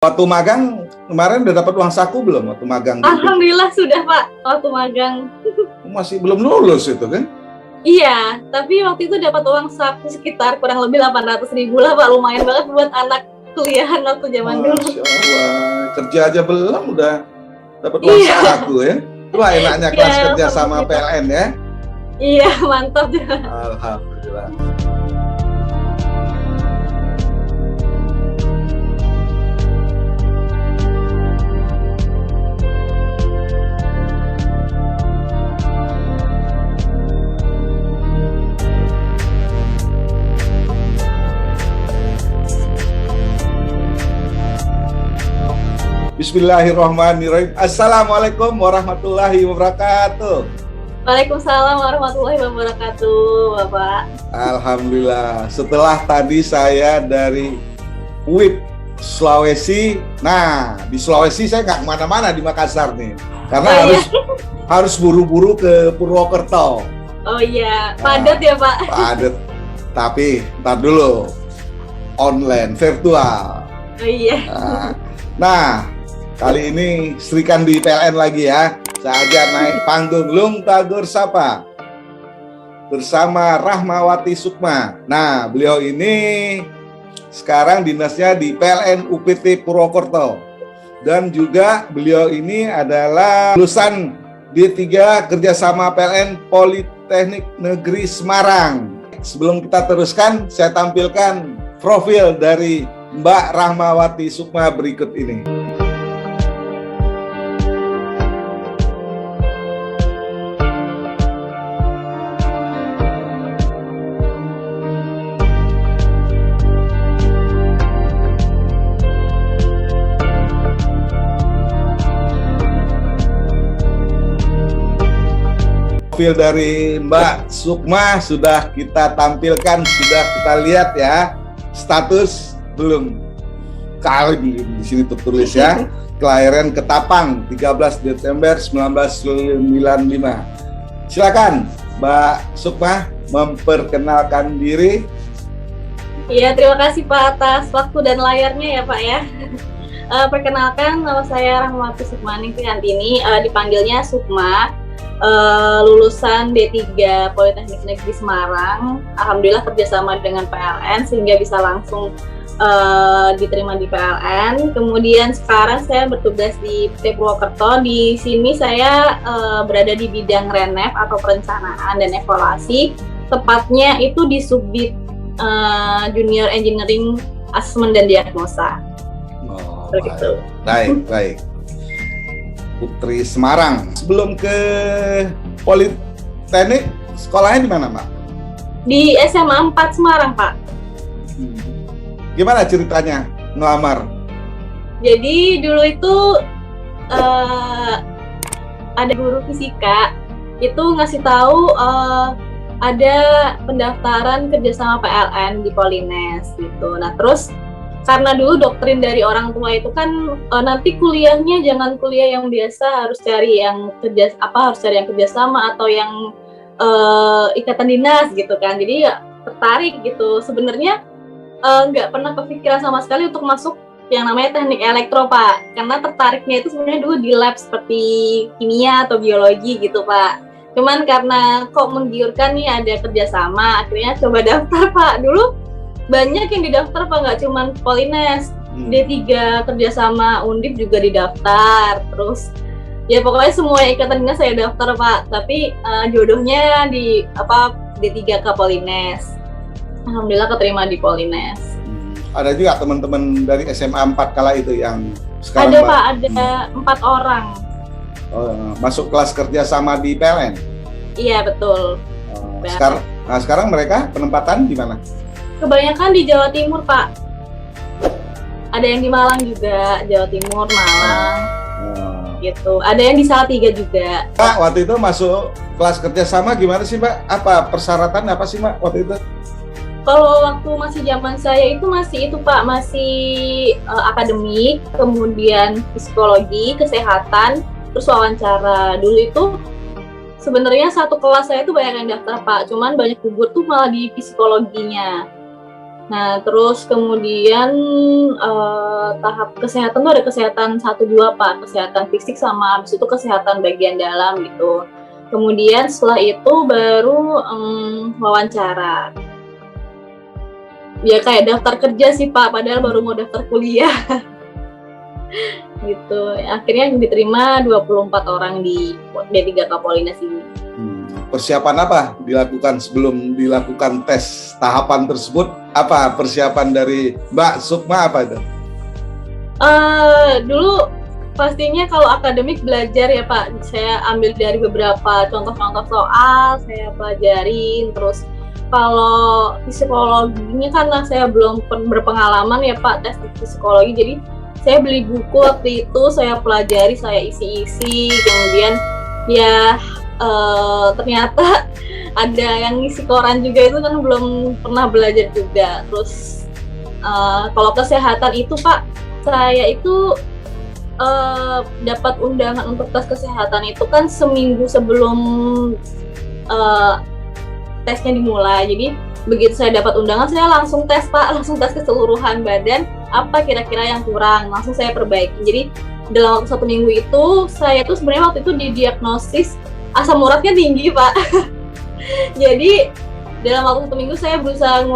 Waktu magang kemarin udah dapat uang saku belum waktu magang? Alhamdulillah sudah Pak, waktu magang. Masih belum lulus itu kan? Iya, tapi waktu itu dapat uang saku sekitar kurang lebih 800.000 lah Pak, lumayan banget buat anak kuliahan waktu zaman dulu. Masya Allah, kerja aja belum udah dapat uang saku ya? Wah enaknya kelas kerja sama PLN ya? Iya, mantap. Alhamdulillah. Bismillahirrahmanirrahim. Assalamualaikum warahmatullahi wabarakatuh. Waalaikumsalam warahmatullahi wabarakatuh, Bapak. Alhamdulillah. Setelah tadi saya dari UIP Sulawesi. Nah, di Sulawesi saya nggak kemana-mana di Makassar nih, karena harus buru-buru ke Purwokerto. Oh iya, padat ya Pak? Padat. Tapi ntar dulu, online, virtual. Oh iya. Nah, kali ini Sri Kandi PLN lagi ya. Saya ajak naik panggung Lung Tagur Sapa bersama Rahmawati Sukma. Nah, beliau ini sekarang dinasnya di PLN UPT Purwokerto. Dan juga beliau ini adalah lulusan D3 kerjasama PLN Politeknik Negeri Semarang. Sebelum kita teruskan, saya tampilkan profil dari Mbak Rahmawati Sukma berikut ini. Profil dari Mbak Sukma sudah kita tampilkan, sudah kita lihat ya. Status belum kali di sini tertulis ya. Kelahiran Ketapang 13 Desember 1995. Silakan Mbak Sukma memperkenalkan diri. Iya, terima kasih Pak atas waktu dan layarnya ya Pak ya. Perkenalkan, nama saya Rahmawati Sukma Ningtyantini, dipanggilnya Sukma. Lulusan D3 Politeknik Negeri Semarang. Alhamdulillah kerjasama dengan PLN sehingga bisa langsung diterima di PLN. Kemudian sekarang saya bertugas di PT Purwokerto. Di sini saya berada di bidang RENEV atau perencanaan dan evaluasi. Tepatnya itu di Subbid Junior Engineering Assessment dan Diagnosa. Oh, baik. Putri Semarang. Sebelum ke Politeknik, sekolahnya di mana, Mbak? Di SMA 4 Semarang, Pak. Gimana ceritanya ngelamar? Jadi dulu itu ada guru fisika itu ngasih tahu ada pendaftaran kerjasama PLN di Polines gitu. Nah terus karena dulu doktrin dari orang tua itu kan nanti kuliahnya jangan kuliah yang biasa, harus cari yang kerjasama atau yang ikatan dinas gitu kan. Jadi ya tertarik gitu. Sebenarnya nggak pernah kepikiran sama sekali untuk masuk yang namanya teknik elektro Pak. Karena tertariknya itu sebenarnya dulu di lab seperti kimia atau biologi gitu Pak. Cuman karena kok menggiurkan nih ada kerjasama, akhirnya coba daftar Pak. Dulu banyak yang didaftar Pak, nggak cuma Polines, D3 kerjasama Undip juga didaftar, terus ya pokoknya semua ikatan dinas saya daftar Pak, tapi jodohnya di D3 ke Polines. Alhamdulillah keterima di Polines. Ada juga teman-teman dari SMA 4 kala itu yang sekarang ada Pak, ada 4 orang. Masuk kelas kerjasama di PLN? Iya betul. Sekarang mereka penempatan di mana? Kebanyakan di Jawa Timur, Pak. Ada yang di Malang juga, Jawa Timur, Malang, gitu. Ada yang di Salatiga juga. Pak, waktu itu masuk kelas kerjasama gimana sih, Mbak? Apa persyaratan apa sih, Mbak, waktu itu? Kalau waktu masih zaman saya itu masih Pak, masih akademik, kemudian psikologi, kesehatan, terus wawancara. Dulu itu sebenarnya satu kelas saya itu banyak yang daftar Pak, cuman banyak gugur tuh malah di psikologinya. Nah, terus kemudian tahap kesehatan tuh ada kesehatan 1-2 Pak, kesehatan fisik sama habis itu kesehatan bagian dalam gitu. Kemudian setelah itu baru wawancara. Ya kayak daftar kerja sih Pak, padahal baru mau daftar kuliah. Gitu. Akhirnya diterima 24 orang di D3K Polines ini. Persiapan apa dilakukan sebelum dilakukan tes tahapan tersebut? Apa persiapan dari Mbak Sukma apa itu? Dulu pastinya kalau akademik belajar ya Pak, saya ambil dari beberapa contoh-contoh soal, saya pelajarin. Terus kalau psikologinya karena saya belum berpengalaman ya Pak tes psikologi, jadi saya beli buku waktu itu, saya pelajari, saya isi-isi, kemudian ya ternyata ada yang ngisi koran juga, itu kan belum pernah belajar juga. Terus kalau kesehatan itu Pak, saya itu dapat undangan untuk tes kesehatan itu kan seminggu sebelum tesnya dimulai. Jadi begitu saya dapat undangan, saya langsung tes Pak, langsung tes keseluruhan badan, apa kira-kira yang kurang, langsung saya perbaiki. Jadi dalam waktu 1 minggu itu, saya tuh sebenarnya waktu itu didiagnosis asam uratnya tinggi Pak. Jadi dalam waktu 1 minggu saya berusaha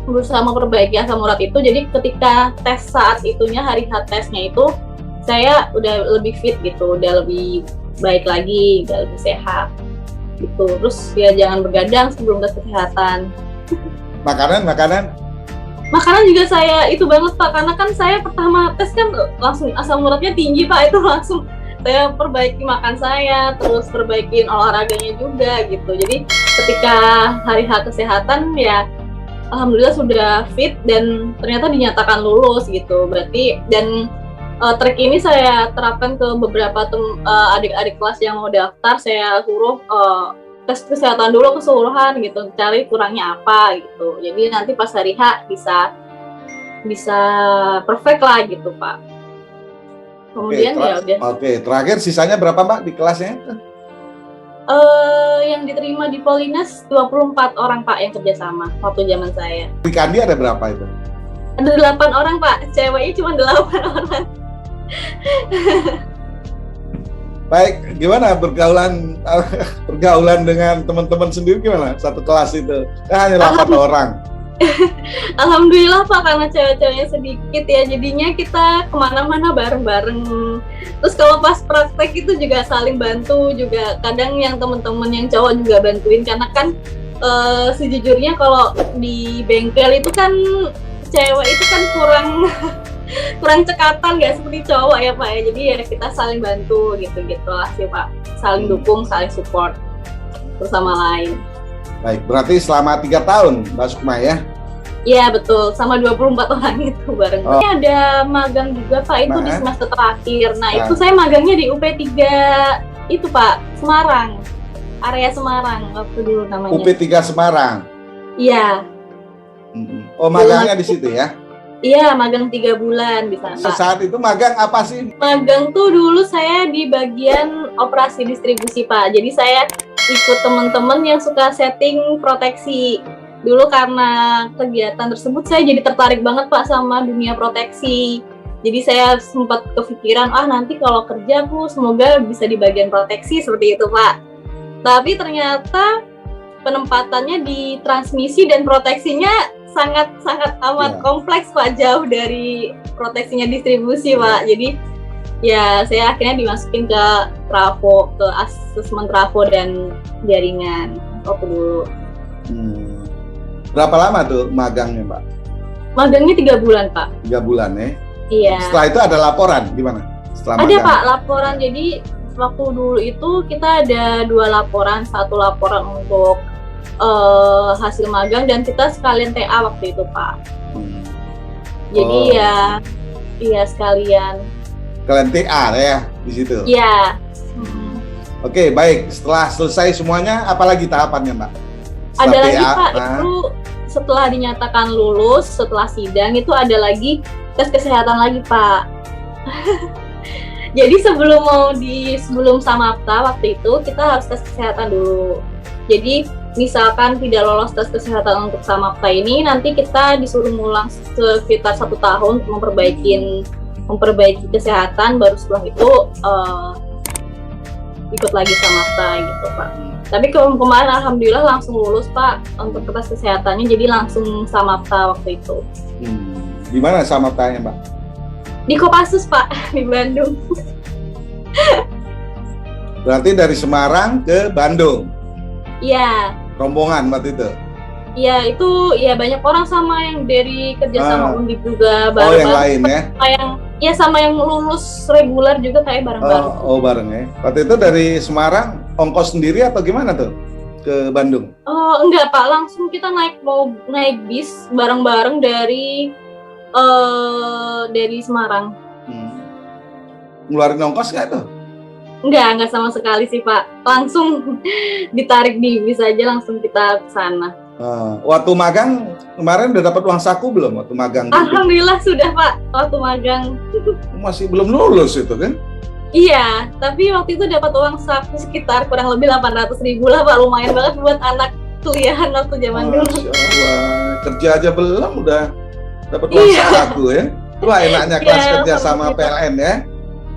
berusaha memperbaiki asam urat itu. Jadi ketika tes saat itunya, hari tesnya itu, saya udah lebih fit gitu, udah lebih baik lagi, udah lebih sehat gitu. Terus ya jangan begadang sebelum tes kesehatan. Makanan juga saya itu banget Pak, karena kan saya pertama tes kan langsung asam uratnya tinggi Pak, itu langsung saya perbaiki makan saya, terus perbaikin olahraganya juga gitu. Jadi ketika hari kesehatan ya alhamdulillah sudah fit dan ternyata dinyatakan lulus gitu. Berarti dan trik ini saya terapkan ke beberapa adik-adik kelas yang mau daftar, saya suruh tes kesehatan dulu keseluruhan gitu, cari kurangnya apa gitu. Jadi nanti pas hari H bisa perfect lah gitu Pak. Kemudian ya udah. Oke, terakhir sisanya berapa Mbak di kelasnya? Yang diterima di Polines 24 orang Pak yang kerjasama waktu zaman saya. Di Kandi ada berapa itu? Ada 8 orang Pak, ceweknya cuma 8 orang. Baik, gimana pergaulan dengan teman-teman sendiri gimana? Satu kelas itu kan hanya 8 orang. Alhamdulillah Pak, karena cewek-ceweknya sedikit ya, jadinya kita kemana-mana bareng-bareng. Terus kalau pas praktek itu juga saling bantu juga. Kadang yang teman-teman yang cowok juga bantuin, karena kan sejujurnya kalau di bengkel itu kan cewek itu kan kurang cekatan, nggak seperti cowok ya Pak ya. Jadi ya kita saling bantu gitu-gitu lah sih Pak, saling dukung, saling support bersama lain. Baik, berarti selama 3 tahun Mbak Sukma ya? Iya betul, sama 24 orang itu bareng. Ini ada magang juga Pak, itu di semester terakhir. Nah itu saya magangnya di UP3 itu Pak, Semarang, area Semarang waktu dulu namanya. UP3 Semarang? Iya. Oh magangnya di situ ya? Iya, magang 3 bulan di sana. Saat itu magang apa sih? Magang tuh dulu saya di bagian operasi distribusi Pak. Jadi saya ikut teman-teman yang suka setting proteksi. Dulu karena kegiatan tersebut saya jadi tertarik banget Pak sama dunia proteksi. Jadi saya sempat kepikiran, nanti kalau kerja aku semoga bisa di bagian proteksi seperti itu Pak. Tapi ternyata penempatannya di transmisi dan proteksinya sangat amat kompleks Pak, jauh dari proteksinya distribusi Pak. Jadi ya saya akhirnya dimasukin ke trafo, ke asesmen trafo dan jaringan waktu dulu. Berapa lama tuh magangnya Pak? Magangnya 3 bulan Pak. 3 bulan ya? Iya. Setelah itu ada laporan gimana? Setelah ada magang? Pak, laporan. Jadi waktu dulu itu kita ada 2 laporan, 1 laporan untuk hasil magang dan kita sekalian TA waktu itu Pak. Jadi ya sekalian. Kalian TA ya di situ? Iya. Oke, baik. Setelah selesai semuanya, apalagi tahapannya Mbak? Ada lagi Pak, itu setelah dinyatakan lulus, setelah sidang itu ada lagi tes kesehatan lagi Pak. Jadi sebelum samapta waktu itu kita harus tes kesehatan dulu. Jadi misalkan tidak lolos tes kesehatan untuk Samapta ini, nanti kita disuruh ngulang sekitar 1 tahun untuk memperbaiki kesehatan, baru setelah itu ikut lagi Samapta gitu Pak. Tapi kemarin alhamdulillah langsung lulus Pak untuk tes kesehatannya, jadi langsung Samapta waktu itu. Di mana Samaptanya Mbak? Di Kopassus Pak, di Bandung. Berarti dari Semarang ke Bandung? Iya. Rombongan waktu itu? Iya, itu ya banyak orang sama yang dari kerjasama Undip juga bareng. Oh, yang lain ya? Sama yang lulus reguler juga kayak bareng-bareng. Oh, bareng ya. Waktu itu dari Semarang ongkos sendiri atau gimana tuh ke Bandung? Oh, enggak Pak, langsung kita naik bis bareng-bareng dari Semarang. Ngeluarin ongkos nggak tuh? Enggak sama sekali sih Pak. Langsung ditarik di bis aja, langsung kita ke sana. Waktu magang kemarin udah dapat uang saku belum waktu magang? Alhamdulillah sudah Pak, waktu magang. Masih belum lulus itu kan? Iya, tapi waktu itu dapat uang saku sekitar kurang lebih 800.000 lah Pak, lumayan banget buat anak kuliahan waktu zaman dulu. Masya Allah, kerja aja belum udah dapat uang saku ya? Wah enaknya kelas kerja sama PLN ya?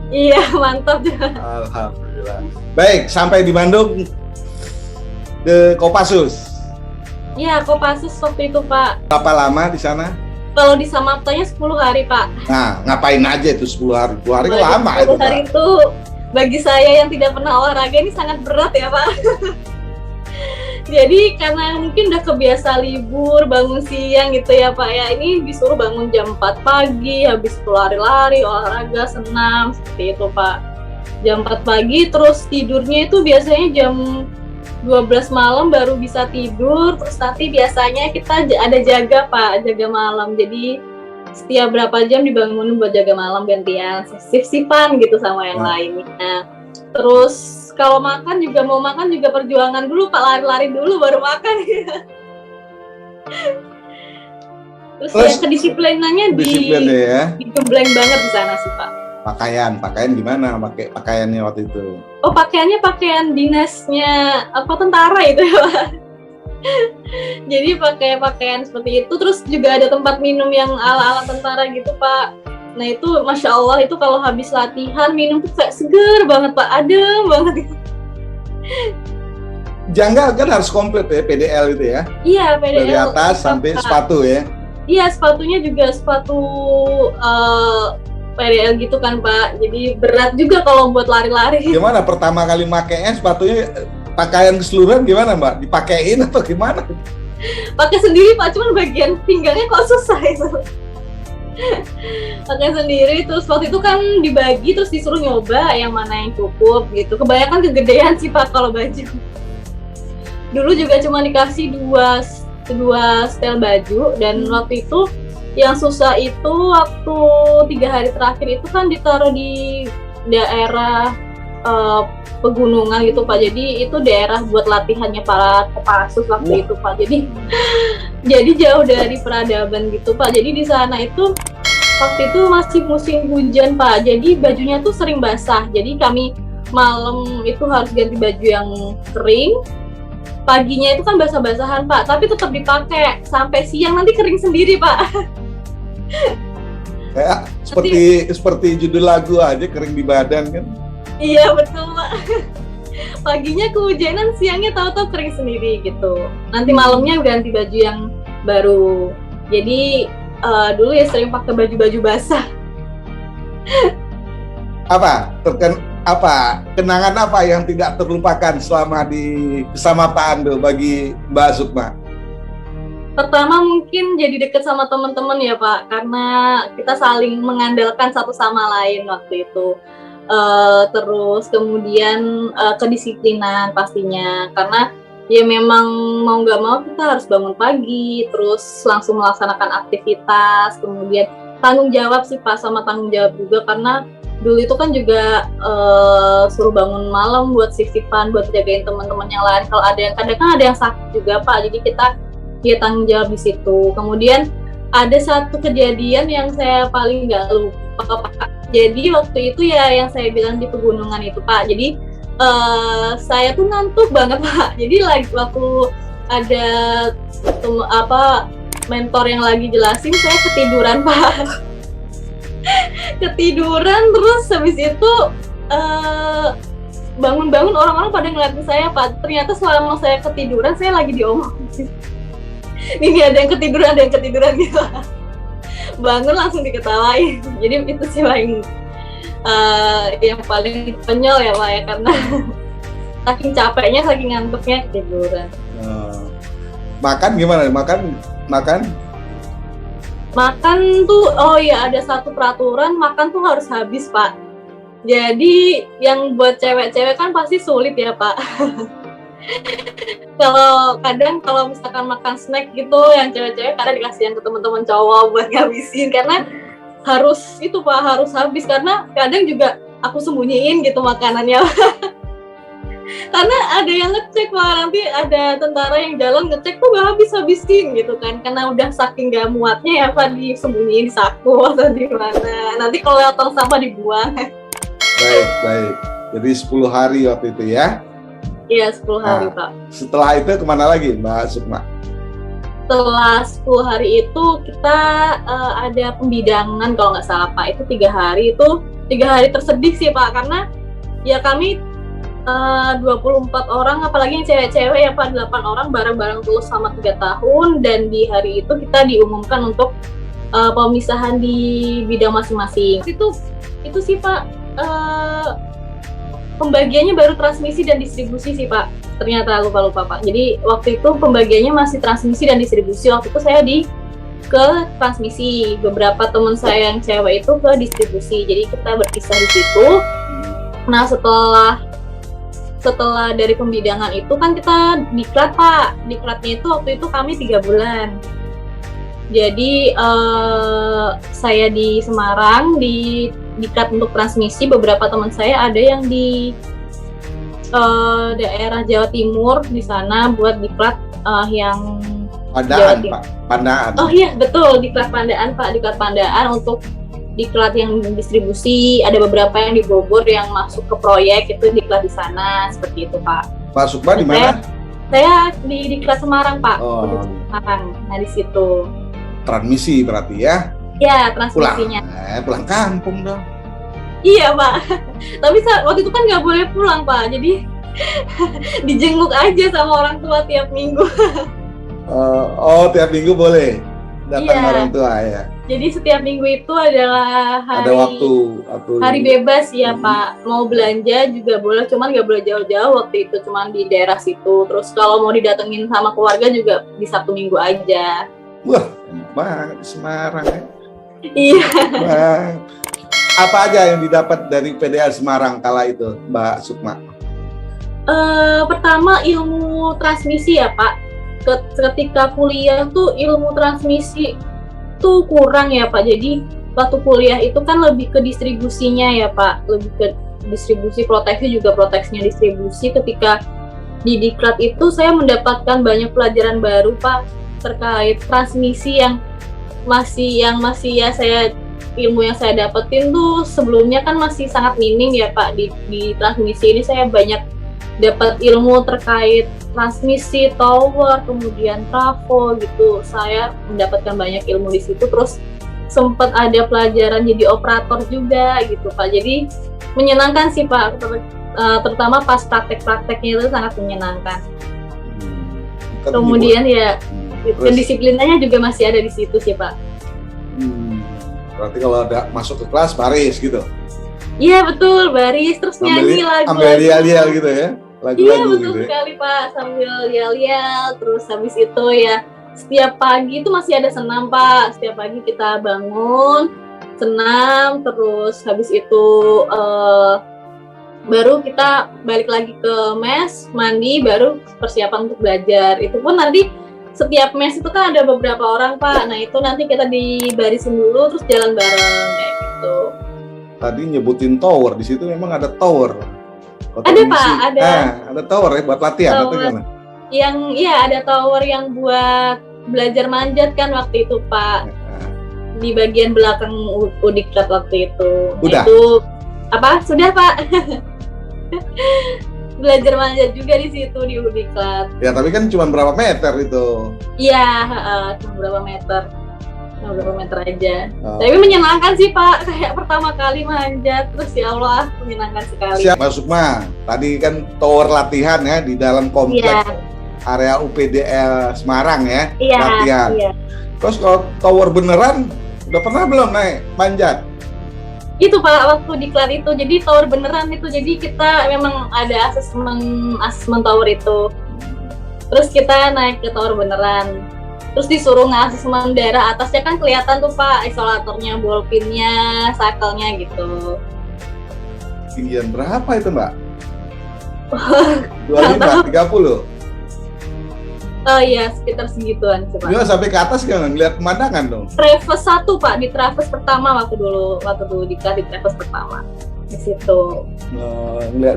Iya, mantap. Alhamdulillah. Baik, sampai di Bandung ke Kopassus. Iya, Kopassus waktu itu Pak. Berapa lama di sana? Kalau di Samaptanya 10 hari Pak. Nah, ngapain aja itu 10 hari? 10 hari lama itu 10 hari itu bagi saya yang tidak pernah olahraga ini sangat berat ya Pak. Jadi karena mungkin udah kebiasa libur, bangun siang gitu ya Pak ya, ini disuruh bangun jam 4 pagi, habis itu lari-lari, olahraga, senam, seperti itu Pak. Jam 4 pagi, terus tidurnya itu biasanya jam 12 malam baru bisa tidur, terus nanti biasanya kita ada jaga Pak, jaga malam. Jadi setiap berapa jam dibangun buat jaga malam gantian, sip-sipan gitu sama yang lainnya. Terus kalau mau makan juga perjuangan dulu Pak, lari-lari dulu baru makan. Terus ya kedisiplinannya digembleng banget di sana sih Pak. Pakaian gimana? Pakai pakaiannya waktu itu? Oh, pakaiannya pakaian dinasnya tentara itu ya Pak. Jadi pakai pakaian seperti itu, terus juga ada tempat minum yang ala-ala tentara gitu Pak. Nah itu Masya Allah, itu kalau habis latihan minum tuh kayak seger banget Pak, adem banget. Janggal kan harus komplit ya, PDL itu ya? Iya, PDL. Dari atas sampai sepatu ya? Iya, sepatunya juga sepatu PDL gitu kan Pak, jadi berat juga kalau buat lari-lari. Gimana pertama kali makainya sepatunya, pakaian keseluruhan gimana Mbak? Dipakein atau gimana? Pakai sendiri Pak, cuman bagian pinggangnya kok susah itu. Pakai sendiri, terus waktu itu kan dibagi, terus disuruh nyoba yang mana yang cukup gitu. Kebanyakan kegedean sih Pak kalau baju. Dulu juga cuma dikasih dua setel baju, dan waktu itu yang susah itu waktu 3 hari terakhir itu kan ditaruh di daerah pegunungan gitu Pak. Jadi itu daerah buat latihannya para Kopassus waktu itu Pak. Jadi jauh dari peradaban gitu Pak. Jadi di sana itu waktu itu masih musim hujan Pak. Jadi bajunya tuh sering basah. Jadi kami malam itu harus ganti baju yang kering. Paginya itu kan basah-basahan Pak, tapi tetap dipakai sampai siang, nanti kering sendiri Pak. Kayak seperti judul lagu aja, kering di badan kan? Iya betul Pak. Paginya kehujanan, siangnya tahu-tahu kering sendiri gitu. Nanti malamnya ganti baju yang baru. Jadi dulu ya sering pakai baju-baju basah. Kenangan apa yang tidak terlupakan selama bersama Pak Ando bagi Mbak Sukma? Pertama mungkin jadi dekat sama teman-teman ya Pak, karena kita saling mengandalkan satu sama lain waktu itu. Terus kemudian kedisiplinan pastinya, karena ya memang mau nggak mau kita harus bangun pagi, terus langsung melaksanakan aktivitas, kemudian tanggung jawab sih Pak, sama tanggung jawab juga, karena dulu itu kan juga suruh bangun malam buat sip-sipan, buat jagain teman-teman yang lain. Kalau ada yang kadang ada yang sakit juga Pak, jadi kita ya tanggung jawab di situ. Kemudian ada satu kejadian yang saya paling nggak lupa Pak. Jadi waktu itu ya yang saya bilang di pegunungan itu Pak. Jadi saya tuh ngantuk banget Pak. Jadi waktu ada mentor yang lagi jelasin, saya ketiduran Pak. Ketiduran, terus habis itu bangun-bangun orang-orang pada ngeliatin saya Pak. Ternyata selama saya ketiduran saya lagi diomongin. Ini ada yang ketiduran gitu. Bangun langsung diketawain. Jadi itu sih yang paling konyol ya Pak ya, karena saking capeknya, saking ngantuknya ketiduran. Makan gimana? Makan tuh, oh ya ada satu peraturan, makan tuh harus habis Pak. Jadi yang buat cewek-cewek kan pasti sulit ya Pak. Kalau misalkan makan snack gitu, yang cewek-cewek kadang dikasihin ke teman-teman cowok buat ngabisin, karena harus itu Pak, harus habis, karena kadang juga aku sembunyiin gitu makanannya. Karena ada yang ngecek Pak, nanti ada tentara yang jalan ngecek tuh gak habis-habisin gitu kan, karena udah saking gak muatnya ya Pak, disembunyiin di saku atau di mana. Nanti kalau tong sampah dibuang. Baik. Jadi 10 hari waktu itu ya? Iya, 10 hari Pak. Setelah itu kemana lagi Mbak Sukma? Setelah 10 hari itu kita ada pembidangan kalau nggak salah Pak. Itu 3 hari, itu 3 hari tersedih sih Pak, karena ya kami 24 orang, apalagi yang cewek-cewek ya Pak, 8 orang bareng-bareng terus selama 3 tahun, dan di hari itu kita diumumkan untuk pemisahan di bidang masing-masing. Itu sih Pak, pembagiannya baru transmisi dan distribusi sih Pak, ternyata lupa Pak. Jadi waktu itu pembagiannya masih transmisi dan distribusi, waktu itu saya ke transmisi, beberapa teman saya yang cewek itu ke distribusi, jadi kita berpisah di situ. Nah setelah dari pembidangan itu kan kita diklat Pak. Diklatnya itu waktu itu kami 3 bulan. Jadi saya di Semarang di diklat untuk transmisi, beberapa teman saya ada yang di daerah Jawa Timur di sana buat diklat yang Pandaan Pak, Pandaan. Oh iya betul, diklat Pandaan Pak, diklat Pandaan untuk diklat yang distribusi, ada beberapa yang di Bogor yang masuk ke proyek, itu diklat di sana, seperti itu Pak. Pak Sukma di mana? Saya di diklat Semarang Pak. Oh. Semarang. Nah di situ. Transmisi berarti ya? Ya, transmisinya. Pulang kampung dong. Iya Pak. Tapi waktu itu kan nggak boleh pulang Pak, jadi dijenguk aja sama orang tua tiap minggu. Tiap minggu boleh datang orang tua ya. Jadi setiap minggu itu adalah ada waktu hari bebas ya Pak. Mau belanja juga boleh, cuman nggak boleh jauh-jauh waktu itu, cuman di daerah situ. Terus kalau mau didatengin sama keluarga juga di Sabtu Minggu aja. Wah, enak banget di Semarang ya. Iya. Apa aja yang didapat dari PDA Semarang kala itu, Mbak Sukma? Pertama ilmu transmisi ya Pak. Ketika kuliah tuh ilmu transmisi tuh kurang ya Pak. Jadi waktu kuliah itu kan lebih ke distribusinya ya Pak, lebih ke distribusi, proteksi juga proteksinya distribusi. Ketika di diklat itu saya mendapatkan banyak pelajaran baru Pak terkait transmisi yang masih ya ilmu yang saya dapetin tuh sebelumnya kan masih sangat minim ya Pak. Di transmisi ini saya banyak dapat ilmu terkait transmisi, tower, kemudian trafo gitu. Saya mendapatkan banyak ilmu di situ, terus sempat ada pelajaran jadi operator juga gitu Pak. Jadi menyenangkan sih Pak, terutama pas praktek-prakteknya itu sangat menyenangkan. Kemudian ya pendisiplinannya juga masih ada di situ sih Pak. Berarti kalau ada masuk ke kelas baris gitu? Iya betul, baris, terus nyanyi lagu. Ambil yel-yel gitu ya? Lagu-lagu iya betul gitu sekali ya? Pak, sambil yel-yel, terus habis itu ya setiap pagi itu masih ada senam Pak. Setiap pagi kita bangun, senam, terus habis itu baru kita balik lagi ke mes, mandi, baru persiapan untuk belajar. Itu pun nanti setiap mes itu kan ada beberapa orang Pak. Nah itu nanti kita dibarisin dulu terus jalan bareng kayak gitu. Tadi nyebutin tower, di situ memang ada tower. Ada Pak, ada. Ada tower ya buat latihan atau gimana? Yang iya ada tower yang buat belajar manjat kan waktu itu Pak. Di bagian belakang Udiklat waktu itu. Udah. Itu apa? Sudah Pak. belajar manjat juga di situ di Udiklat. Ya tapi kan cuma berapa meter itu. Iya, cuma berapa meter. Cuma berapa meter aja. Oh. Tapi menyenangkan sih Pak, kayak pertama kali manjat, terus ya Allah menyenangkan sekali. Siap Mbak Sukma, tadi kan tower latihan ya di dalam kompleks area UPDL Semarang ya, latihan. Iya. Terus kalau tower beneran, udah pernah belum naik manjat? Itu Pak, waktu diklat itu, jadi tower beneran itu, jadi kita memang ada asesmen tower itu. Terus kita naik ke tower beneran. Terus disuruh ngasesmen daerah atasnya kan kelihatan tuh Pak, isolatornya, ballpinnya, sakelnya gitu. Tinggian berapa itu Mbak? 25, 30? Oh iya, sekitar segituan sih Pak. Nggak sampai ke atas kan, ngeliat pemandangan dong. Traverse 1 Pak, di Traverse pertama waktu dulu diklat di Traverse pertama. Di situ.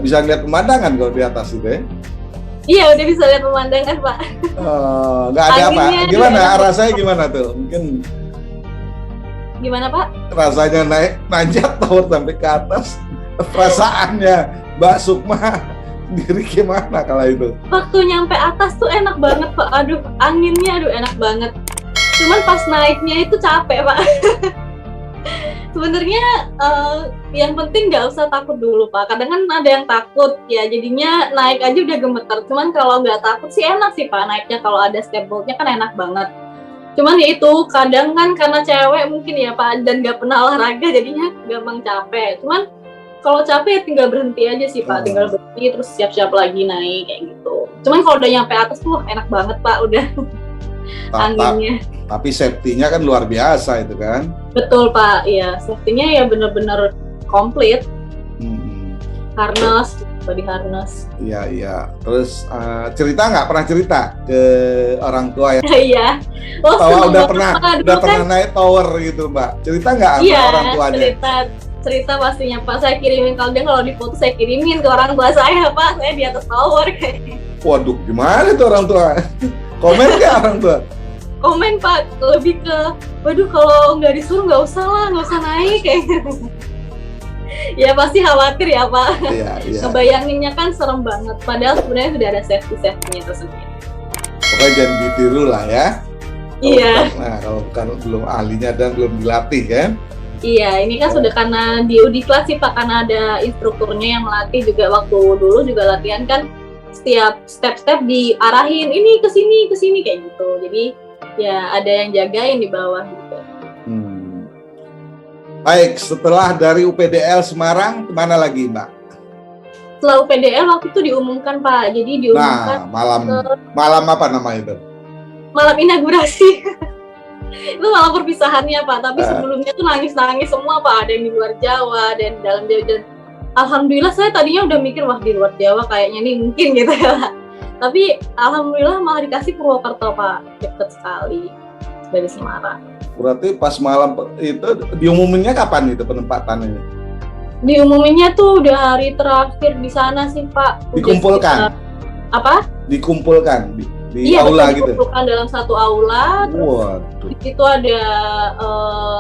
Bisa ngeliat pemandangan kalau di atas itu ya? Iya, udah bisa lihat pemandangan Pak. Nggak ada apa? Anginnya Gimana? Rasanya gimana tuh? Mungkin Gimana Pak? rasanya naik manjat tower sampai ke atas. Perasaannya Mbak Sukma sendiri gimana kalau itu? Waktu nyampe atas tuh enak banget Pak. Aduh, anginnya enak banget. Cuman pas naiknya itu capek Pak. Sebenarnya yang penting nggak usah takut dulu Pak. Kadang kan ada yang takut ya, jadinya naik aja udah gemeter. Cuman kalau nggak takut sih enak sih Pak naiknya, kalau ada step boardnya kan enak banget. Cuman ya itu kadang kan karena cewek mungkin ya Pak, dan nggak pernah olahraga jadinya gampang capek. Cuman kalau capek ya tinggal berhenti aja sih Pak, tinggal berhenti terus siap-siap lagi naik kayak gitu. Cuman kalau udah nyampe atas tuh enak banget Pak, udah anginnya. Tapi safety-nya kan luar biasa itu kan? Betul Pak, iya safety-nya ya bener-bener komplit. Harness, body harness. Iya. Terus cerita pernah cerita ke orang tua ya? Iya. Bahwa udah pernah naik tower gitu Mbak. Cerita nggak sama orang tuanya? Cerita pastinya Pak. Saya kirimin, kalau di foto saya kirimin ke orang tua saya Pak. Saya di atas tower kayaknya. Waduh, gimana tuh orang tua? Komen nggak orang tua? Komen Pak, lebih ke, waduh kalau nggak disuruh nggak usah naik kayaknya. Ya pasti khawatir ya Pak. Iya. Ngebayanginnya kan serem banget. Padahal sebenarnya sudah ada safety-nya tersendiri. Pokoknya jangan ditiru lah ya. Iya. Kalau bukan belum ahlinya dan belum dilatih kan. Iya, ini kan sudah karena di Udiklat sih Pak, karena ada instrukturnya yang melatih juga. Waktu dulu juga latihan kan setiap step-step diarahin, ini ke sini kayak gitu. Jadi ya ada yang jagain di bawah gitu. Baik, setelah dari UPDL Semarang, kemana lagi Mbak? Setelah UPDL waktu itu diumumkan Pak, jadi diumumkan. Malam apa nama itu? Malam inaugurasi. Itu malam perpisahannya Pak, tapi sebelumnya tuh nangis-nangis semua Pak, ada yang di luar Jawa, ada yang di dalam Jawa. Dan alhamdulillah saya tadinya udah mikir, wah di luar Jawa kayaknya nih mungkin gitu ya. Tapi alhamdulillah malah dikasih Purwokerto Pak, deket sekali dari Semarang. Berarti pas malam itu diumuminnya kapan itu penempatannya? Diumuminnya tuh udah hari terakhir di sana sih Pak. Dikumpulkan? Apa? Dikumpulkan di iya, aula gitu? Iya, dikumpulkan dalam satu aula. Terus di situ ada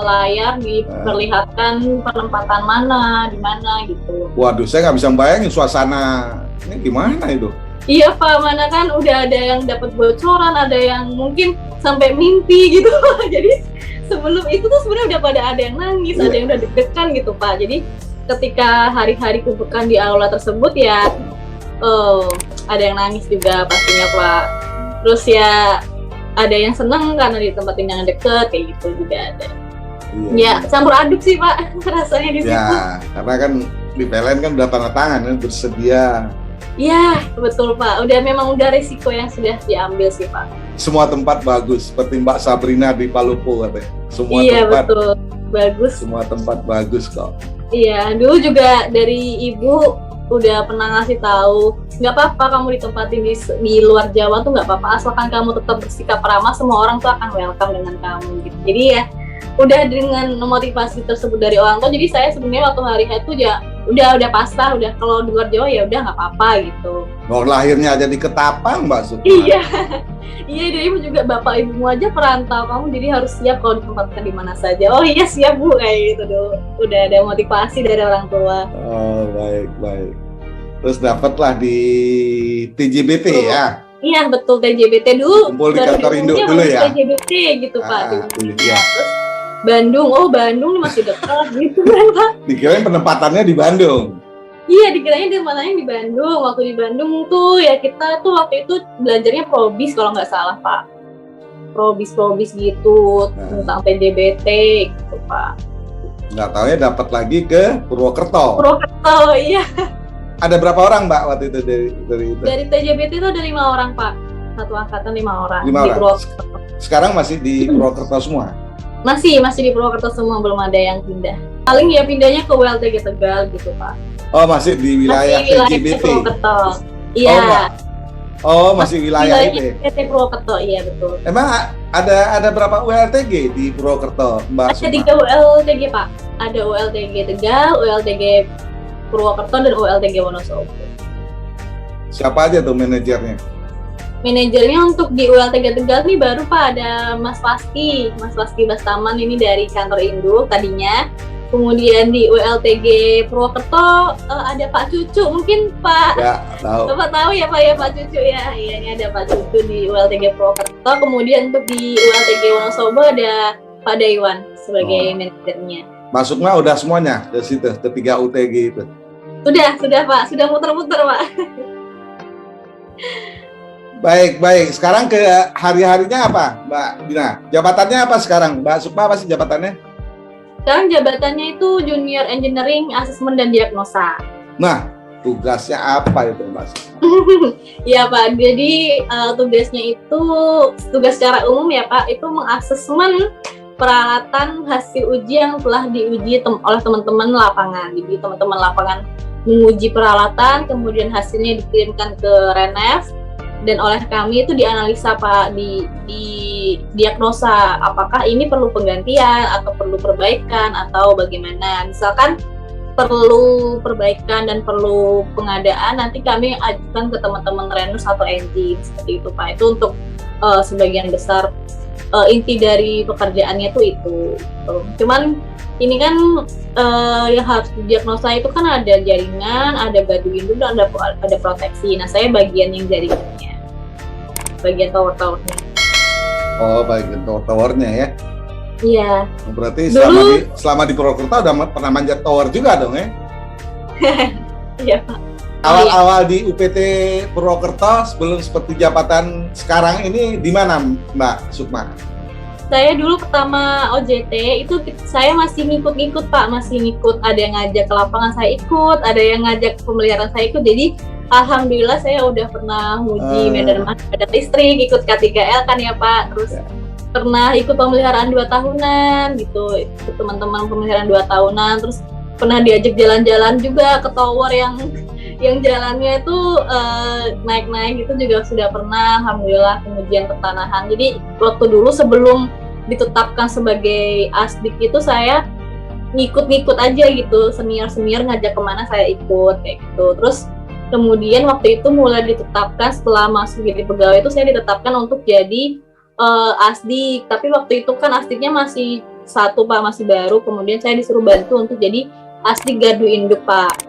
layar diperlihatkan penempatan mana, di mana gitu. Waduh, saya nggak bisa bayangin suasana ini gimana itu. Iya Pak, mana kan udah ada yang dapat bocoran, ada yang mungkin sampai mimpi gitu. Jadi sebelum itu tuh sebenarnya udah pada ada yang nangis, ada yang udah deg-degan gitu Pak. Jadi ketika hari-hari kumpulkan di aula tersebut ya ada yang nangis juga pastinya Pak. Terus ya ada yang seneng karena ditempatin yang deket kayak gitu juga ada. Ya campur aduk sih Pak rasanya di situ. Ya, karena kan di PLN kan udah tanda tangan kan bersedia. Iya, betul Pak. Memang udah risiko yang sudah diambil sih Pak. Semua tempat bagus, seperti Mbak Sabrina di Palopo katanya. Semua iya, tempat betul. Bagus. Semua tempat bagus kok. Iya, dulu juga dari Ibu udah pernah ngasih tahu, nggak apa-apa kamu ditempatin di luar Jawa tuh nggak apa-apa, asalkan kamu tetap bersikap ramah, semua orang tuh akan welcome dengan kamu gitu. Jadi ya udah dengan motivasi tersebut dari orang tua, jadi saya sebenarnya waktu hari itu ya udah pasrah, udah kalau di luar Jawa ya udah nggak apa-apa gitu. Mau lahirnya aja di Ketapang Mbak Sukma. Iya, iya dari Ibu juga bapak ibumu aja perantau, kamu jadi harus siap kalau ditempatkan di mana saja. Oh iya siap Bu, kayak gitu dulu. Udah ada motivasi dari orang tua. Oh baik. Terus dapatlah di TJBT ya. Iya betul, TJBT dulu. Kumpul di kantor induk dulu ya. TJBT gitu Pak. Iya. Terus Bandung, Bandung masih dekat gitu kan Pak. Dikirain penempatannya di Bandung. Iya, dikiranya penempatannya di Bandung. Waktu di Bandung tuh ya kita tuh waktu itu belajarnya probis kalau nggak salah Pak. Probis gitu tentang TJBT gitu Pak. Nggak tahu ya dapat lagi ke Purwokerto. Purwokerto, iya. Ada berapa orang Mbak waktu itu dari itu? Dari TJBT itu ada 5 orang Pak. Satu angkatan 5 orang. 5 di orang. Sekarang masih di Purwokerto semua? Masih di Purwokerto semua, belum ada yang pindah. Paling ya pindahnya ke WLTG Tegal gitu Pak. Oh masih di wilayah TJBT? Purwokerto. Iya. Masih wilayah itu. PT Purwokerto, iya betul. Emang ada berapa ULTG di Purwokerto, Mbak Ada Sukma? 3 ULTG Pak. Ada ULTG Tegal, ULTG Purwokerto, dan ULTG Wonosobo. Siapa aja tuh manajernya? Manajernya untuk di ULTG Tegal nih baru Pak, ada Mas Faski Bastaman, ini dari kantor induk tadinya. Kemudian di ULTG Purwokerto ada Pak Cucu, mungkin Pak. Ya, tahu. Bapak tahu ya Pak ya, Pak Cucu ya. Iya, ini ada Pak Cucu di ULTG Purwokerto. Kemudian untuk di ULTG Wonosobo ada Pak Daiwan sebagai manajernya. Mbak Sukma udah semuanya ke situ, ketiga UTG itu. Sudah Pak, sudah muter-muter Pak. Baik. Sekarang ke hari-harinya apa, Mbak Dina? Jabatannya apa sekarang? Mbak Sukma apa sih jabatannya? Sekarang jabatannya itu Junior Engineering Assessment dan Diagnosa. Nah, tugasnya apa itu, Mbak Sukma? Iya Pak, jadi tugasnya itu tugas secara umum ya Pak, itu mengasesmen peralatan hasil uji yang telah diuji oleh teman-teman lapangan. Jadi teman-teman lapangan menguji peralatan, kemudian hasilnya dikirimkan ke Renef, dan oleh kami itu dianalisa Pak, di diagnosa apakah ini perlu penggantian atau perlu perbaikan atau bagaimana. Misalkan perlu perbaikan dan perlu pengadaan, nanti kami ajukan ke teman-teman Renus atau engine seperti itu Pak. Itu untuk sebagian besar inti dari pekerjaannya tuh itu. Cuman ini kan yang harus didiagnosa itu kan ada jaringan, ada gardu induk, dan ada proteksi. Nah saya bagian yang jaringannya, bagian tower-towernya. Oh, bagian tower-towernya ya? Iya. Berarti Dulu, selama di Purwokerto udah pernah manjat tower juga dong ya? Iya Pak. Awal-awal di UPT Purwokerto sebelum seperti jabatan sekarang ini di mana Mbak Sukma? Saya dulu pertama OJT itu saya masih ngikut Pak, masih ngikut, ada yang ngajak ke lapangan saya ikut, ada yang ngajak pemeliharaan saya ikut. Jadi alhamdulillah saya udah pernah uji medan listrik, ikut K3L kan ya Pak, terus pernah ikut pemeliharaan 2 tahunan gitu, ikut teman-teman pemeliharaan 2 tahunan, terus pernah diajak jalan-jalan juga ke tower yang jalannya itu naik-naik gitu juga sudah pernah, alhamdulillah, pengujian pertanahan. Jadi waktu dulu sebelum ditetapkan sebagai asdik itu saya ngikut-ngikut aja gitu, senior ngajak kemana saya ikut kayak gitu. Terus kemudian waktu itu mulai ditetapkan setelah masuk jadi pegawai itu saya ditetapkan untuk jadi asdik, tapi waktu itu kan asdiknya masih 1 Pak, masih baru. Kemudian saya disuruh bantu untuk jadi asdik gardu induk Pak.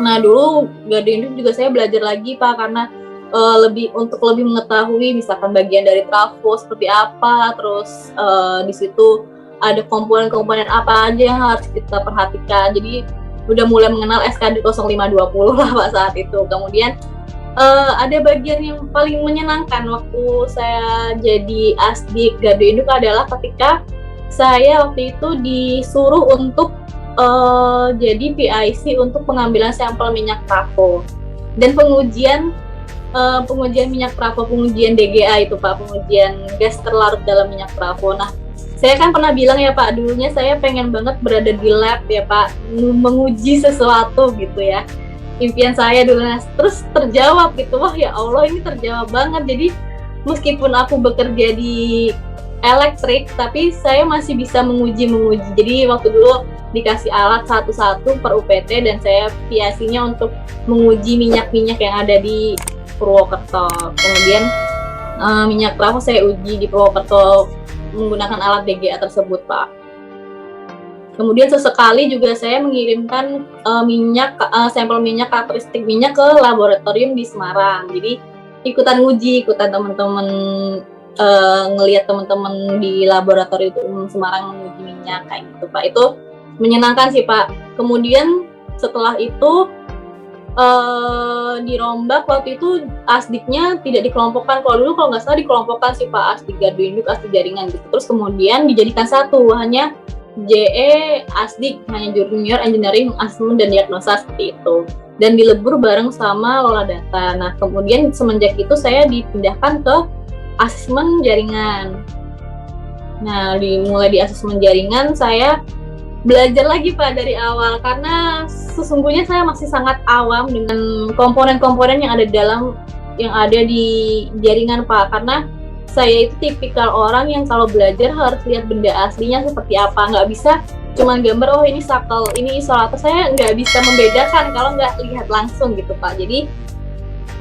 Nah dulu gardu induk juga saya belajar lagi Pak, karena lebih mengetahui misalkan bagian dari trafo seperti apa, terus di situ ada komponen-komponen apa aja yang harus kita perhatikan. Jadi udah mulai mengenal SKD 0520 lah Pak saat itu. Kemudian ada bagian yang paling menyenangkan waktu saya jadi asdik gardu induk adalah ketika saya waktu itu disuruh untuk jadi PIC untuk pengambilan sampel minyak trafo dan pengujian minyak trafo, pengujian DGA itu Pak, pengujian gas terlarut dalam minyak trafo. Nah, saya kan pernah bilang ya Pak, dulunya saya pengen banget berada di lab ya Pak, menguji sesuatu gitu ya. Impian saya dulu, nah, terus terjawab gitu, wah ya Allah ini terjawab banget. Jadi meskipun aku bekerja di elektrik, tapi saya masih bisa menguji. Jadi waktu dulu dikasih alat satu-satu per UPT dan saya PIC-nya untuk menguji minyak-minyak yang ada di Purwokerto. Kemudian minyak trafo saya uji di Purwokerto menggunakan alat DGA tersebut Pak. Kemudian sesekali juga saya mengirimkan sampel minyak, karakteristik minyak ke laboratorium di Semarang. Jadi ikutan nguji, ikutan teman-teman ngelihat teman-teman di laboratorium Semarang menguji minyak kayak gitu Pak. Itu menyenangkan sih Pak. Kemudian setelah itu dirombak, waktu itu asdiknya tidak dikelompokkan. Kalau dulu kalau nggak salah dikelompokkan sih Pak, asdik gardu induk, asdik jaringan gitu. Terus kemudian dijadikan satu, hanya JE asdik, hanya junior engineering assessment dan diagnosa seperti itu. Dan dilebur bareng sama Lola Data. Nah kemudian semenjak itu saya dipindahkan ke asesmen jaringan. Nah mulai di asesmen jaringan saya belajar lagi Pak dari awal, karena sesungguhnya saya masih sangat awam dengan komponen-komponen yang ada di jaringan Pak, karena saya itu tipikal orang yang kalau belajar harus lihat benda aslinya seperti apa, nggak bisa cuma gambar oh ini sakel, ini isolator. Saya nggak bisa membedakan kalau nggak lihat langsung gitu Pak. Jadi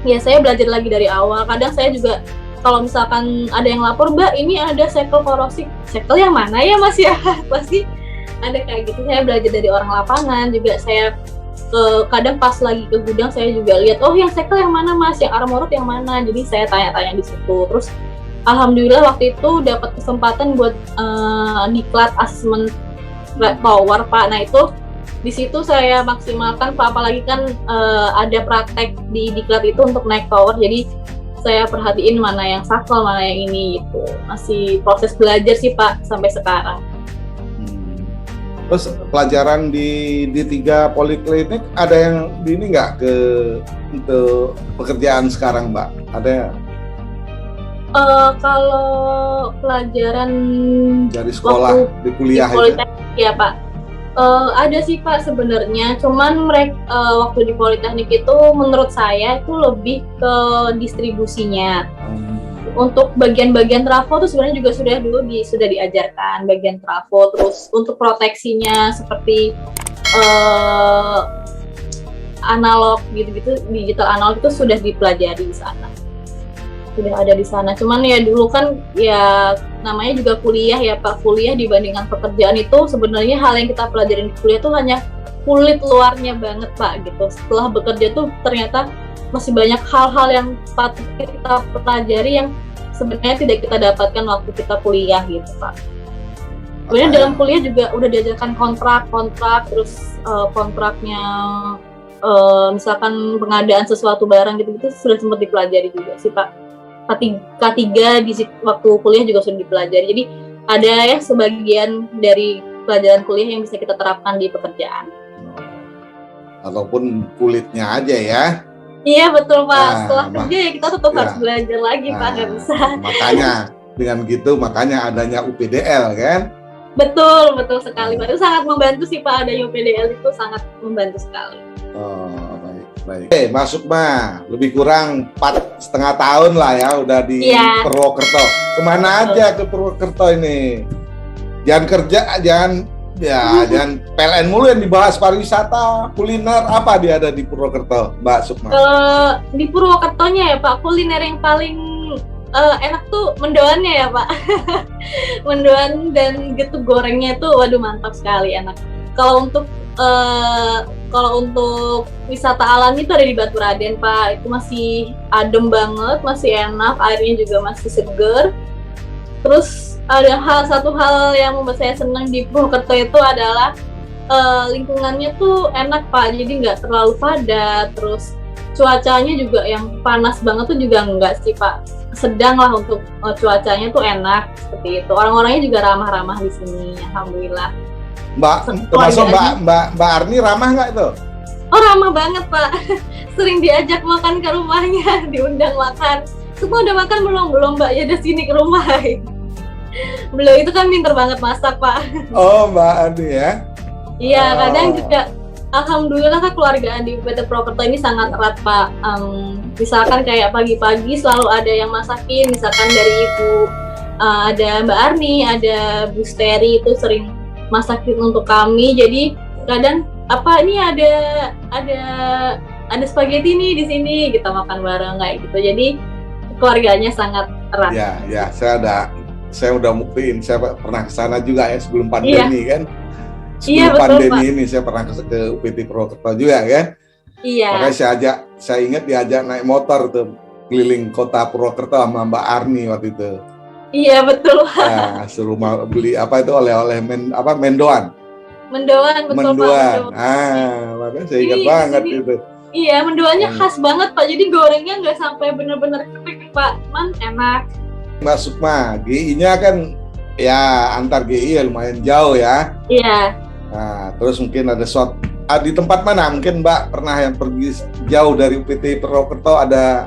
ya saya belajar lagi dari awal. Kadang saya juga kalau misalkan ada yang lapor, Mbak ini ada sekel korosif, sekel yang mana ya Mas ya? Pasti ada kayak gitu. Saya belajar dari orang lapangan juga. Saya kadang pas lagi ke gudang saya juga lihat oh yang sekel yang mana Mas, yang armorot yang mana. Jadi saya tanya-tanya di situ. Terus alhamdulillah waktu itu dapat kesempatan buat diklat asesmen power Pak. Nah itu di situ saya maksimalkan Pak, apalagi kan ada praktek di diklat itu untuk naik power. Jadi saya perhatiin mana yang sakel, mana yang ini gitu. Masih proses belajar sih Pak sampai sekarang. Terus pelajaran di 3 poliklinik ada yang di ini nggak untuk pekerjaan sekarang Mbak? Ada ya? Kalau pelajaran dari sekolah di kuliah itu ya Pak, ada sih Pak sebenarnya. Cuman waktu di politeknik itu menurut saya itu lebih ke distribusinya. Untuk bagian-bagian trafo tuh sebenarnya juga sudah diajarkan bagian trafo. Terus untuk proteksinya seperti analog gitu-gitu, digital analog itu sudah dipelajari di sana. Sudah ada di sana. Cuman ya dulu kan ya namanya juga kuliah ya Pak, kuliah dibandingkan pekerjaan itu sebenarnya hal yang kita pelajarin di kuliah tuh hanya kulit luarnya banget Pak gitu. Setelah bekerja tuh ternyata masih banyak hal-hal yang patut kita pelajari yang sebenarnya tidak kita dapatkan waktu kita kuliah gitu Pak. Kemudian dalam kuliah juga udah diajarkan kontrak, terus kontraknya misalkan pengadaan sesuatu barang gitu sudah sempat dipelajari juga sih Pak. K3 di waktu kuliah juga sudah dipelajari. Jadi ada ya sebagian dari pelajaran kuliah yang bisa kita terapkan di pekerjaan. Ataupun kulitnya aja ya. Iya betul Pak. Setelah kerja ya kita tetap harus belajar lagi Pak, nggak bisa. Makanya dengan gitu makanya UPDL kan? Betul sekali Pak. Itu sangat membantu sih Pak, adanya UPDL itu sangat membantu sekali. Oh baik. Masuk mah lebih kurang 4,5 tahun lah ya udah di Purwokerto. Kemana aja ke Purwokerto ini? Jangan PLN mulu yang dibahas, pariwisata, kuliner, apa dia ada di Purwokerto, Mbak Sukma? Di Purwokertonya ya Pak, kuliner yang paling enak tuh mendoannya ya Pak. Mendoan dan getuk gorengnya tuh waduh mantap sekali, enak. Kalau untuk wisata alam itu ada di Baturaden Pak, itu masih adem banget, masih enak, airnya juga masih seger. Terus ada satu hal yang membuat saya senang di Purwokerto itu adalah lingkungannya tuh enak Pak, jadi nggak terlalu padat. Terus cuacanya juga yang panas banget tuh juga enggak sih Pak, sedang lah untuk cuacanya tuh enak seperti itu. Orang-orangnya juga ramah-ramah di sini, alhamdulillah. Termasuk Mbak Arni ramah nggak tuh? Oh ramah banget Pak, sering diajak makan ke rumahnya, diundang makan. Semua udah makan belum Mbak? Ya udah sini ke rumah. Beliau itu kan pinter banget masak Pak. Oh Mbak Arni ya? Iya kadang juga alhamdulillah kan keluargaan di PT Purwokerto ini sangat erat Pak. Misalkan kayak pagi-pagi selalu ada yang masakin, misalkan dari ibu ada Mbak Arni, ada Bu Steri itu sering masakin untuk kami. Jadi kadang ini ada spaghetti nih di sini, kita makan bareng kayak gitu. Jadi keluarganya sangat erat. Ya, saya udah buktiin, saya pernah ke sana juga ya sebelum pandemi kan. Iya, sebelum betul, pandemi Pak. ini saya pernah ke UPT Purwokerto juga kan. Iya. Makanya saya ingat diajak naik motor tuh keliling kota Purwokerto sama Mbak Arni waktu itu. Iya, betul, Pak. Nah, suruh beli apa itu oleh-oleh mendoan. Mendoan, betul, Pak, Mendoan. mendoan. Makanya saya ingat Ini di banget sini, itu. iya, mendoannya khas banget, Pak. Jadi gorengnya nggak sampai bener-bener kering, Pak. Cuman enak. Mbak Sukma, GI-nya kan ya antar GI ya lumayan jauh ya. Iya. Nah, terus mungkin ada di tempat mana mungkin Mbak pernah yang pergi jauh dari UPT Purwokerto, ada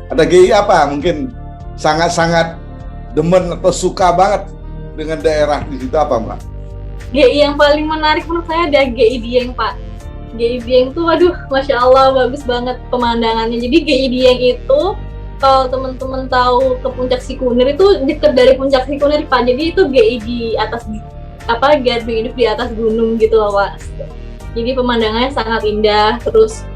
GI apa mungkin sangat-sangat demen atau suka banget dengan daerah di situ apa Mbak? GI yang paling menarik menurut saya ada GI Dieng, Pak. GI Dieng tuh, waduh, Masya Allah, bagus banget pemandangannya. Jadi GI Dieng itu, kalau teman-teman tahu ke Puncak Sikunir itu dekat dari Puncak Sikunir, Pak. Jadi itu GI di atas gardu hidup di atas gunung gitu loh, Pak. Jadi pemandangannya sangat indah. Terus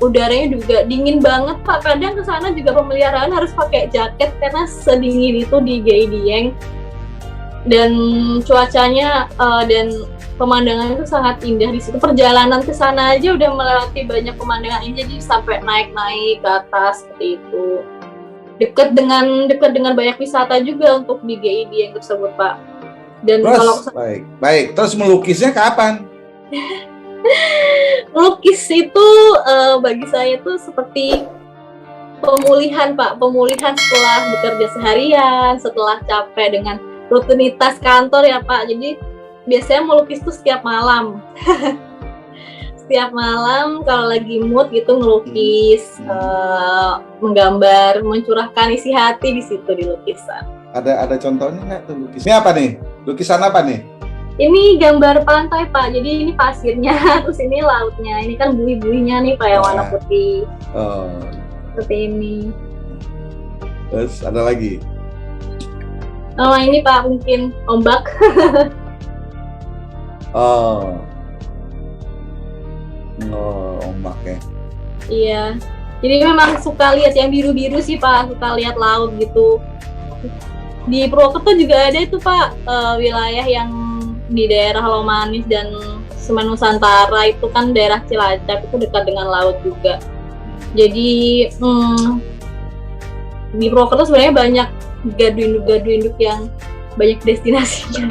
udaranya juga dingin banget, Pak. Kadang ke sana juga pemeliharaan harus pakai jaket karena sedingin itu di GI Dieng. Dan cuacanya dan pemandangannya itu sangat indah di situ. Perjalanan ke sana aja udah melewati banyak pemandangan ini, jadi sampai naik-naik ke atas seperti itu. Dekat dengan banyak wisata juga untuk di GID yang tersebut, Pak. Dan terus, kalau baik. Terus melukisnya kapan? melukis itu bagi saya itu seperti pemulihan, Pak. Pemulihan setelah bekerja seharian, setelah capek dengan rutinitas kantor ya, Pak. Jadi biasanya melukis tuh setiap malam. Setiap malam kalau lagi mood gitu ngelukis, menggambar, mencurahkan isi hati di situ di lukisan. Ada contohnya nggak tuh lukisnya apa nih? Lukisan apa nih? Ini gambar pantai, Pak. Jadi ini pasirnya, terus ini lautnya. Ini kan buih-buihnya nih, Pak, yang warna putih. Oh. Seperti ini. Terus ada lagi? Oh, ini Pak, mungkin ombak. Oh, ombak ya. Iya. Jadi memang suka lihat yang biru-biru sih, Pak. Suka lihat laut gitu. Di Purwokerto juga ada itu, Pak, wilayah yang di daerah Lomanis dan Semen Nusantara itu kan daerah Cilacap, itu dekat dengan laut juga. Jadi di Purwokerto sebenarnya banyak gardu induk yang banyak destinasinya.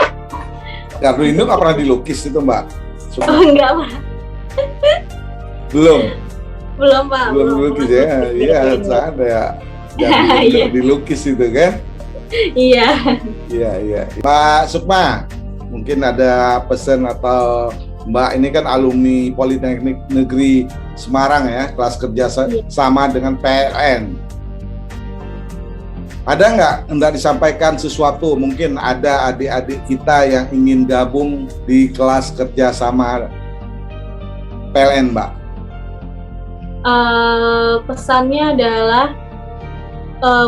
Gardu induk nggak pernah dilukis itu Mbak? Oh, enggak, Pak. Belum, Pak. Belum dilukis ya? Iya, harus ada ya. Gardu induk dilukis itu kan? Iya. Iya. Mbak Sukma, mungkin ada pesan atau Mbak ini kan alumni Politeknik Negeri Semarang ya, kelas kerja sama dengan PLN. Ada nggak hendak disampaikan sesuatu? Mungkin ada adik-adik kita yang ingin gabung di kelas kerja sama PLN, Mbak. Pesannya adalah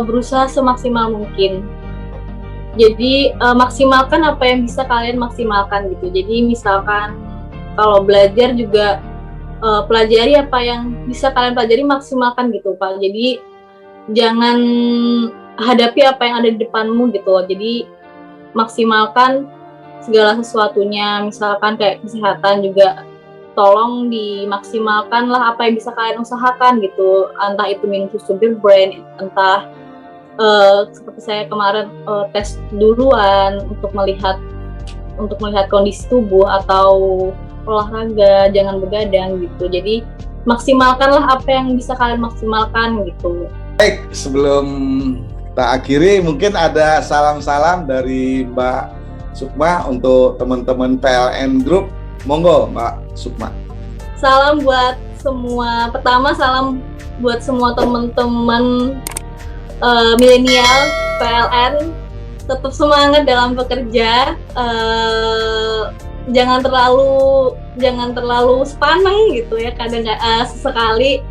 berusaha semaksimal mungkin. Jadi maksimalkan apa yang bisa kalian maksimalkan gitu. Jadi misalkan kalau belajar juga pelajari apa yang bisa kalian pelajari, maksimalkan gitu, Pak. Jadi jangan hadapi apa yang ada di depanmu gitu loh. Jadi maksimalkan segala sesuatunya, misalkan kayak kesehatan juga tolong dimaksimalkan lah apa yang bisa kalian usahakan gitu, entah itu minum susu bir brand, entah seperti saya kemarin tes duluan untuk melihat kondisi tubuh, atau olahraga, jangan begadang gitu. Jadi maksimalkanlah apa yang bisa kalian maksimalkan gitu. Baik, sebelum kita akhiri, mungkin ada salam-salam dari Mbak Sukma untuk teman-teman PLN Group. Monggo, Mbak Sukma. Salam buat semua. Pertama, salam buat semua teman-teman milenial PLN. Tetap semangat dalam bekerja. Jangan terlalu sepaneng gitu ya. Kadang sesekali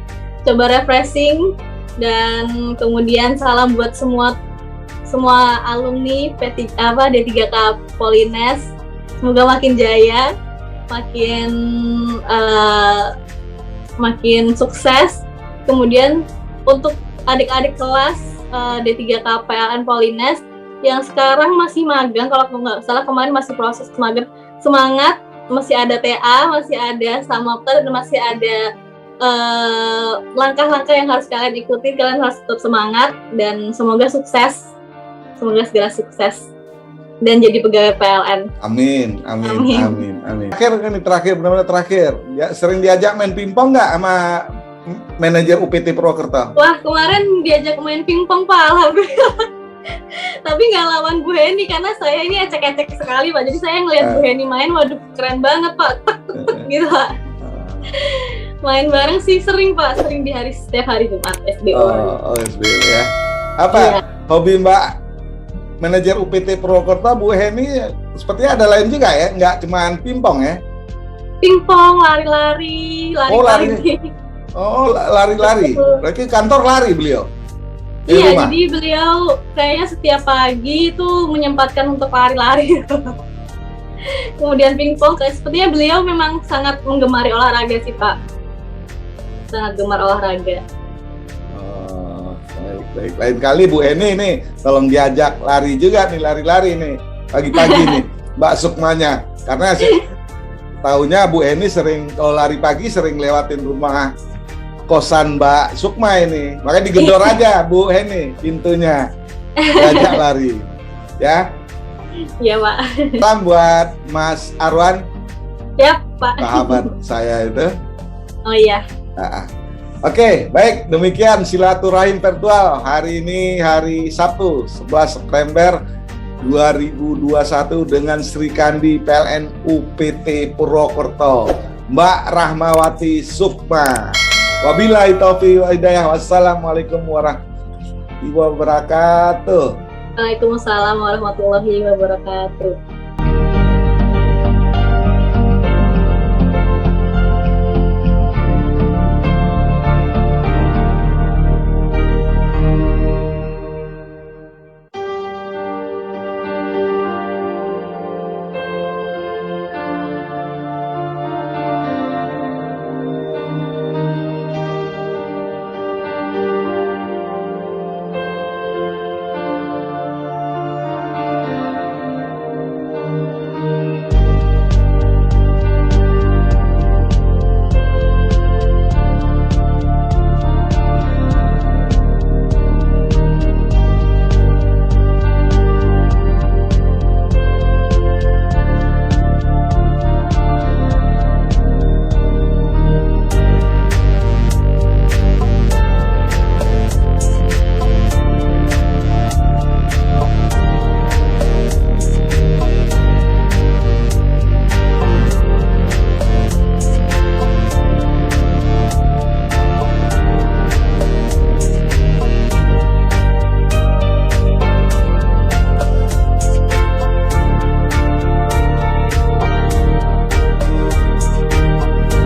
coba refreshing. Dan kemudian salam buat semua alumni D3K Polines, semoga makin jaya, makin sukses. Kemudian untuk adik-adik kelas D3K PLN Polines yang sekarang masih magang, kalau nggak salah kemarin masih proses magang, semangat, masih ada TA, masih ada Samapta, dan masih ada langkah-langkah yang harus kalian ikuti. Kalian harus tetap semangat dan semoga sukses, semoga segera sukses dan jadi pegawai PLN. Amin, amin, Amin. amin, amin. Terakhir, benar-benar terakhir. Ya, sering diajak main pingpong nggak sama manajer UPT Purwokerto? Wah, kemarin diajak main pingpong Pak, alhamdulillah. Tapi nggak lawan Bu Heni karena saya ini ecek-ecek sekali Pak. Jadi saya ngeliat Bu Heni main, waduh keren banget Pak. gitu Pak. Main bareng sih sering Pak, sering di setiap hari Jumat SBO. Oh, SBO ya. Apa Iya. hobi Mbak manajer UPT Purwokerto Bu Heni sepertinya ada lain juga ya, nggak cuma pingpong ya? Pingpong, lari-lari, lari-lari. Oh, lari-lari. Berarti kantor lari beliau. Di Iya, rumah? jadi beliau kayaknya setiap pagi itu menyempatkan untuk lari-lari. Kemudian pingpong, sepertinya beliau memang sangat menggemari olahraga sih Pak. Sangat gemar olahraga. Oh, baik. Lain kali Bu Heni nih, tolong diajak lari juga nih, lari-lari nih pagi-pagi nih, Mbak Sukmanya. Karena tahunya Bu Heni sering kalau lari pagi sering lewatin rumah kosan Mbak Sukma ini, makanya digedor aja Bu Heni pintunya, diajak lari, ya. Iya Pak. Salam buat Mas Arwan, Ya Pak. sahabat saya itu. Oh iya. Oke, baik, demikian silaturahim virtual hari ini, hari Sabtu 11 September 2021 dengan Sri Kandi PLN UPT Purwokerto, Mbak Rahmawati Sukma. Wabillahi taufiq wal hidayah. Wassalamualaikum warahmatullahi wabarakatuh. Waalaikumsalam warahmatullahi wabarakatuh.